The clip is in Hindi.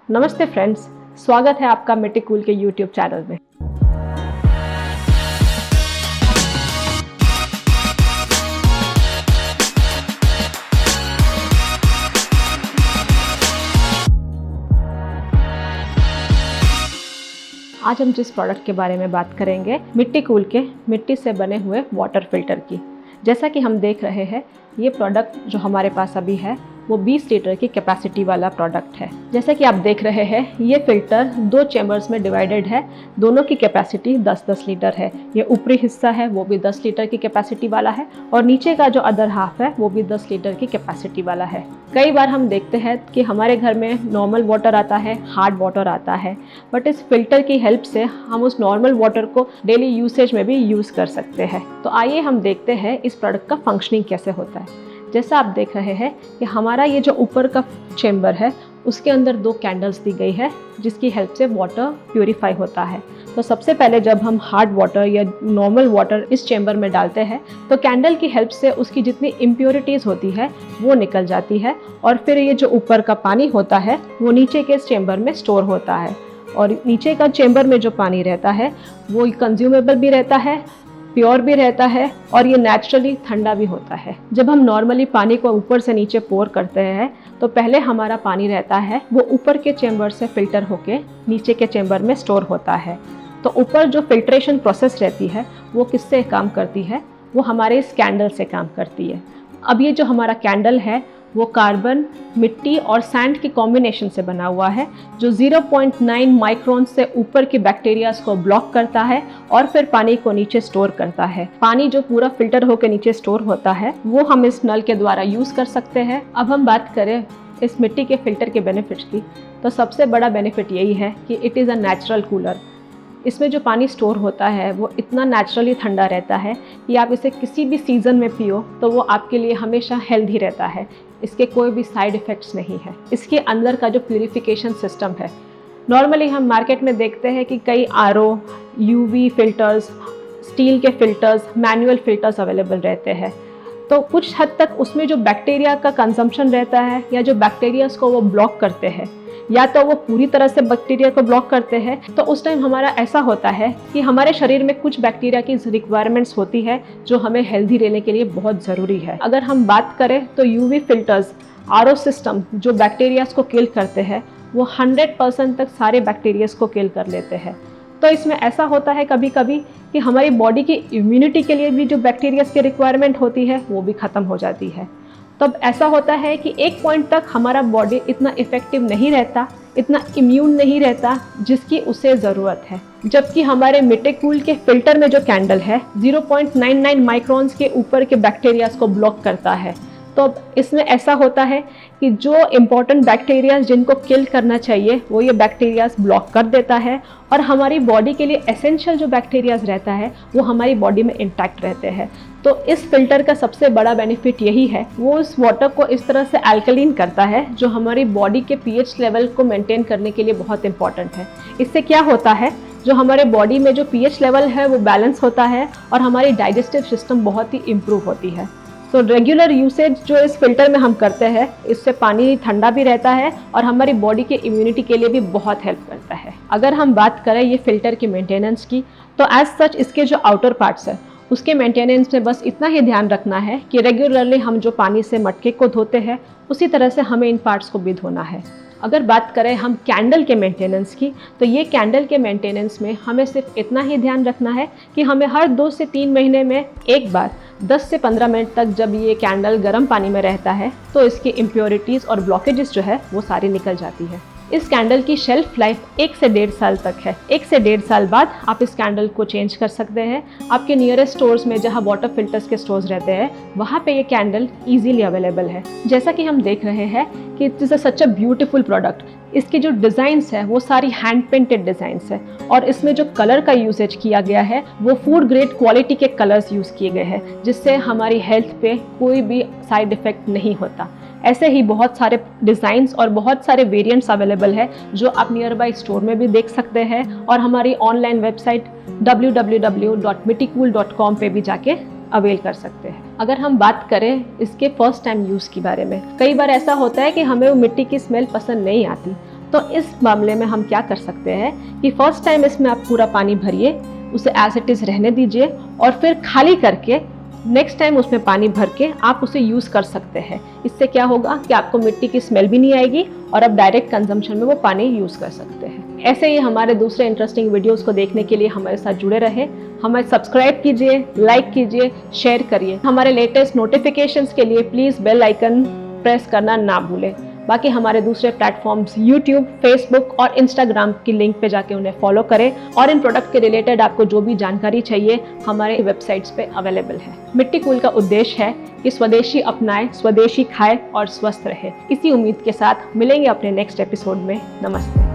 नमस्ते फ्रेंड्स, स्वागत है आपका मिट्टी कूल के यूट्यूब चैनल में। आज हम जिस प्रोडक्ट के बारे में बात करेंगे, मिट्टी कूल के मिट्टी से बने हुए वाटर फिल्टर की। जैसा कि हम देख रहे हैं, ये प्रोडक्ट जो हमारे पास अभी है वो 20 लीटर की कैपेसिटी वाला प्रोडक्ट है। जैसा कि आप देख रहे हैं, ये फिल्टर 2 चैम्बर्स में डिवाइडेड है। दोनों की कैपेसिटी 10-10 लीटर है। ये ऊपरी हिस्सा है वो भी 10 लीटर की कैपेसिटी वाला है और नीचे का जो अदर हाफ है वो भी 10 लीटर की कैपेसिटी वाला है। कई बार हम देखते हैं कि हमारे घर में नॉर्मल वाटर आता है, हार्ड वाटर आता है, बट इस फिल्टर की हेल्प से हम उस नॉर्मल वाटर को डेली यूसेज में भी यूज़ कर सकते हैं। तो आइए हम देखते हैं इस प्रोडक्ट का फंक्शनिंग कैसे होता है। जैसा आप देख रहे हैं कि हमारा ये जो ऊपर का चेम्बर है उसके अंदर 2 कैंडल्स दी गई है जिसकी हेल्प से वाटर प्यूरिफाई होता है। तो सबसे पहले जब हम हार्ड वाटर या नॉर्मल वाटर इस चेम्बर में डालते हैं तो कैंडल की हेल्प से उसकी जितनी इम्प्योरिटीज़ होती है वो निकल जाती है और फिर ये जो ऊपर का पानी होता है वो नीचे के इस चेम्बर में स्टोर होता है और नीचे का चेम्बर में जो पानी रहता है वो कंज्यूमेबल भी रहता है, प्योर भी रहता है और ये नेचुरली ठंडा भी होता है। जब हम नॉर्मली पानी को ऊपर से नीचे पोर करते हैं तो पहले हमारा पानी रहता है वो ऊपर के चेम्बर से फिल्टर होके नीचे के चेम्बर में स्टोर होता है। तो ऊपर जो फिल्ट्रेशन प्रोसेस रहती है वो किससे काम करती है? वो हमारे इस कैंडल से काम करती है। अब ये जो हमारा कैंडल है वो कार्बन, मिट्टी और सैंड की कॉम्बिनेशन से बना हुआ है जो 0.9 माइक्रोन से ऊपर की बैक्टीरियाज को ब्लॉक करता है और फिर पानी को नीचे स्टोर करता है। पानी जो पूरा फिल्टर होकर नीचे स्टोर होता है वो हम इस नल के द्वारा यूज़ कर सकते हैं। अब हम बात करें इस मिट्टी के फिल्टर के बेनिफिट्स की, तो सबसे बड़ा बेनिफिट यही है कि it is a natural cooler. इसमें जो पानी स्टोर होता है वो इतना नेचुरली ठंडा रहता है कि आप इसे किसी भी सीज़न में पियो तो वो आपके लिए हमेशा हेल्दी रहता है। इसके कोई भी साइड इफ़ेक्ट्स नहीं है। इसके अंदर का जो प्यूरिफिकेशन सिस्टम है, नॉर्मली हम मार्केट में देखते हैं कि कई RO, UV फिल्टर्स, स्टील के फिल्टर्स, मैनुअल फिल्टर्स अवेलेबल रहते हैं। तो कुछ हद तक उसमें जो बैक्टीरिया का कंजम्पशन रहता है या जो बैक्टीरियाज को वो ब्लॉक करते हैं या तो वो पूरी तरह से बैक्टीरिया को ब्लॉक करते हैं, तो उस टाइम हमारा ऐसा होता है कि हमारे शरीर में कुछ बैक्टीरिया की रिक्वायरमेंट्स होती है जो हमें हेल्दी रहने के लिए बहुत ज़रूरी है। अगर हम बात करें तो UV फिल्टर्स, RO सिस्टम जो बैक्टीरियाज को किल करते हैं वो 100% तक सारे बैक्टीरियाज को किल कर लेते हैं। तो इसमें ऐसा होता है कभी कभी कि हमारी बॉडी की इम्यूनिटी के लिए भी जो बैक्टीरियाज की रिक्वायरमेंट होती है वो भी ख़त्म हो जाती है। तब ऐसा होता है कि एक पॉइंट तक हमारा बॉडी इतना इफ़ेक्टिव नहीं रहता, इतना इम्यून नहीं रहता जिसकी उसे ज़रूरत है। जबकि हमारे मिट्टी कूल के फिल्टर में जो कैंडल है 0.99 माइक्रोन्स के ऊपर के बैक्टीरियाज को ब्लॉक करता है। तो इसमें ऐसा होता है कि जो इम्पॉर्टेंट बैक्टीरियाज जिनको किल करना चाहिए वो ये बैक्टीरियाज ब्लॉक कर देता है और हमारी बॉडी के लिए एसेंशियल जो बैक्टीरियाज रहता है वो हमारी बॉडी में इंटैक्ट रहते हैं। तो इस फिल्टर का सबसे बड़ा बेनिफिट यही है, वो इस वाटर को इस तरह से अल्कलीन करता है जो हमारी बॉडी के pH लेवल को मेंटेन करने के लिए बहुत इंपॉर्टेंट है। इससे क्या होता है, जो हमारे बॉडी में जो pH लेवल है वो बैलेंस होता है और हमारी डाइजेस्टिव सिस्टम बहुत ही इम्प्रूव होती है। तो रेगुलर यूसेज जो इस फिल्टर में हम करते हैं इससे पानी ठंडा भी रहता है और हमारी बॉडी के इम्यूनिटी के लिए भी बहुत हेल्प करता है। अगर हम बात करें ये फिल्टर की मेंटेनेंस की, तो एज सच इसके जो आउटर पार्ट्स है उसके मेंटेनेंस में बस इतना ही ध्यान रखना है कि रेगुलरली हम जो पानी से मटके को धोते हैं उसी तरह से हमें इन पार्ट्स को भी धोना है। अगर बात करें हम कैंडल के मेंटेनेंस की, तो ये कैंडल के मेंटेनेंस में हमें सिर्फ इतना ही ध्यान रखना है कि हमें हर 2 से 3 महीने में एक बार 10 से 15 मिनट तक जब ये कैंडल गर्म पानी में रहता है तो इसकी इम्प्योरिटीज़ और ब्लॉकेजेस जो है वो सारी निकल जाती है। इस कैंडल की शेल्फ लाइफ 1 से 1.5 साल तक है। 1 से 1.5 साल बाद आप इस कैंडल को चेंज कर सकते हैं। आपके नियरेस्ट स्टोर्स में जहां वाटर फिल्टर्स के स्टोर्स रहते हैं वहां पे ये कैंडल इजीली अवेलेबल है। जैसा कि हम देख रहे हैं कि it is such a beautiful product. इसकी जो डिज़ाइंस है वो सारी हैंड पेंटेड डिज़ाइंस है और इसमें जो कलर का यूसेज किया गया है वो फूड ग्रेड क्वालिटी के कलर्स यूज़ किए गए हैं जिससे हमारी हेल्थ पे कोई भी साइड इफ़ेक्ट नहीं होता। ऐसे ही बहुत सारे डिज़ाइंस और बहुत सारे वेरिएंट्स अवेलेबल है जो आप नियर बाई स्टोर में भी देख सकते हैं और हमारी ऑनलाइन वेबसाइट www.mittycool.com पे भी जाके अवेल कर सकते हैं। अगर हम बात करें इसके फर्स्ट टाइम यूज़ के बारे में, कई बार ऐसा होता है कि हमें वो मिट्टी की स्मेल पसंद नहीं आती, तो तो इस मामले में हम क्या कर सकते हैं कि फर्स्ट टाइम इसमें आप पूरा पानी भरिए, उसे एज इट इज़ रहने दीजिए और फिर खाली करके नेक्स्ट टाइम उसमें पानी भर के आप उसे यूज़ कर सकते हैं। इससे क्या होगा कि आपको मिट्टी की स्मेल भी नहीं आएगी और आप डायरेक्ट कंजम्पशन में वो पानी यूज़ कर सकते हैं। ऐसे ही हमारे दूसरे इंटरेस्टिंग वीडियोस को देखने के लिए हमारे साथ जुड़े रहे। हमें सब्सक्राइब कीजिए, लाइक कीजिए, शेयर करिए। हमारे लेटेस्ट नोटिफिकेशंस के लिए प्लीज़ बेल आइकन प्रेस करना ना भूलें। बाकी हमारे दूसरे प्लेटफॉर्म्स यूट्यूब, फेसबुक और इंस्टाग्राम की लिंक पे जाके उन्हें फॉलो करें और इन प्रोडक्ट के रिलेटेड आपको जो भी जानकारी चाहिए हमारे वेबसाइट्स पे अवेलेबल है। मिट्टी कूल का उद्देश्य है कि स्वदेशी अपनाएं, स्वदेशी खाएं और स्वस्थ रहे। इसी उम्मीद के साथ मिलेंगे अपने नेक्स्ट एपिसोड में। नमस्ते।